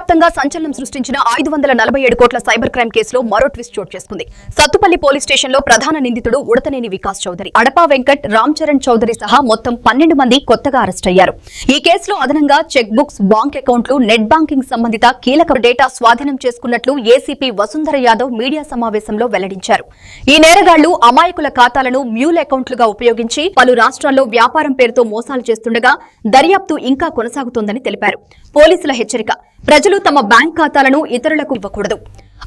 వ్యాప్తంగా సంచలనం సృష్టించిన 547 కోట్ల సైబర్ క్రైమ్ కేసులో మరో ట్విస్ట్ చోటు చేసుకుంది. సత్తుపల్లి పోలీస్ స్టేషన్ లో ప్రధాన నిందితుడు ఉడతనేని వికాస్ చౌదరి, అడపా వెంకట్, రామ్ చరణ్ చౌదరి సహా మొత్తం 12 మంది కొత్తగా అరెస్ట్ అయ్యారు. ఈ కేసులో అదనంగా చెక్ బుక్స్, బ్యాంక్ అకౌంట్లు, నెట్ బ్యాంకింగ్ సంబంధిత కీలక డేటా స్వాధీనం చేసుకున్నట్లు ఏసీపీ వసుంధర యాదవ్ మీడియా సమావేశంలో వెల్లడించారు. ఈ నేరగాళ్లు అమాయకుల ఖాతాలను మ్యూల్ అకౌంట్లుగా ఉపయోగించి పలు రాష్ట్రాల్లో వ్యాపారం పేరుతో మోసాలు చేస్తుండగా దర్యాప్తు ఇంకా కొనసాగుతోందని తెలిపారు. పోలీసుల హెచ్చరిక: ప్రజలు తమ బ్యాంక్ ఖాతాలను ఇతరులకు ఇవ్వకూడదు.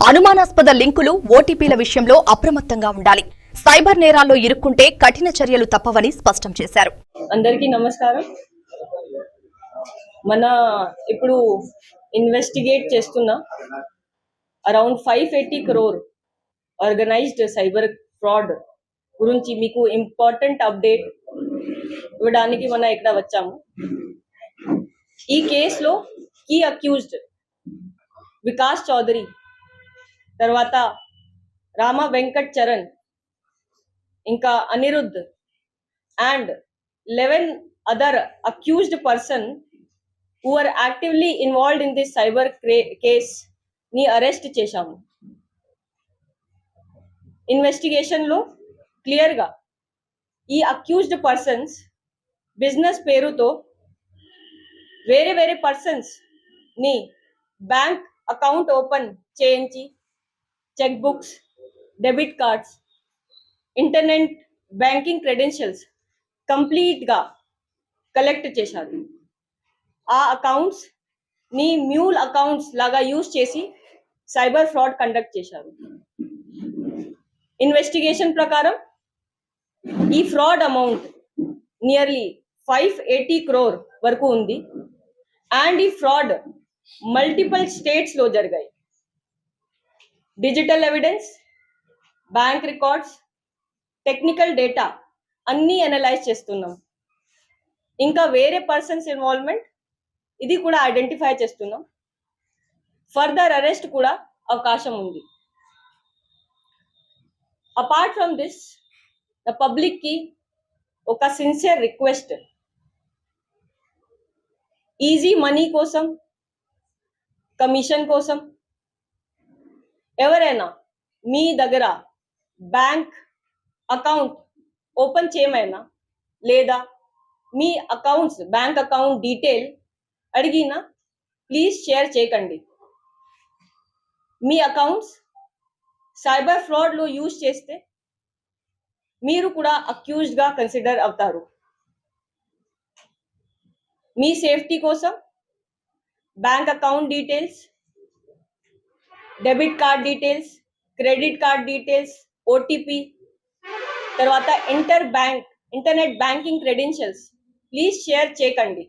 అనుమానాస్పద లింకులు, ఓటీపీల విషయంలో అప్రమత్తంగా ఉండాలి. సైబర్ నేరాల్లో ఇరుక్కుంటే కఠిన చర్యలు తప్పవని స్పష్టం చేశారు. అందరికీ నమస్కారం. మన ఇప్పుడు ఇన్వెస్టిగేట్ చేస్తున్న around 580 crore organised cyber fraud గురించి మీకు ఇంపార్టెంట్ అప్డేట్ ఇవ్వడానికి మనం ఇక్కడ వచ్చాము. ఈ కేసులో కీ అక్యూజ్డ్ వికాస్ చౌదరి, తర్వాత రామ వెంకట్ చరణ్, ఇంకా Anirudh and 11 other accused person who are actively involved in this cyber case ని అరెస్ట్ చేశాము. ఇన్వెస్టిగేషన్ లో క్లియర్ గా ఈ అక్యూజ్డ్ పర్సన్స్ బిజినెస్ పేరుతో వేరే వేరే పర్సన్స్ ని బ్యాంక్ అకౌంట్ ఓపెన్ చేయించి check books, debit cards, internet banking credentials complete గా కలెక్ట్ చేశారు. ఆ అకౌంట్స్ ని మ్యూల్ అకౌంట్స్ లాగా యూజ్ చేసి సైబర్ ఫ్రాడ్ కండక్ట్ చేశారు. ఇన్వెస్టిగేషన్ ప్రకారం ఈ ఫ్రాడ్ అమౌంట్ నియర్లీ 580 crore వరకు ఉంది. అండ్ ఈ ఫ్రాడ్ మల్టిపుల్ స్టేట్స్ లో జరిగాయి. Digital evidence, bank records, technical data అన్నీ అనలైజ్ చేస్తున్నాం. ఇంకా వేరే పర్సన్స్ ఇన్వాల్వ్మెంట్ ఇది కూడా ఐడెంటిఫై చేస్తున్నాం. ఫర్దర్ అరెస్ట్ కూడా అవకాశం ఉంది. Apart from this, the public కి ఒక సిన్సియర్ రిక్వెస్ట్: ఈజీ మనీ కోసం, కమిషన్ కోసం ఎవరైనా మీ దగ్గర బ్యాంక్ అకౌంట్ ఓపెన్ చేయమైనా లేదా మీ అకౌంట్స్ బ్యాంక్ అకౌంట్ డీటెయిల్ అడిగినా ప్లీజ్ షేర్ చేయకండి. మీ అకౌంట్స్ సైబర్ ఫ్రాడ్ లో యూజ్ చేస్తే మీరు కూడా అక్యూజ్డ్ గా కన్సిడర్ అవుతారు. మీ సేఫ్టీ కోసం bank account details, debit card details, credit card details, OTP, తర్వాత internet banking credentials please share చేయకండి.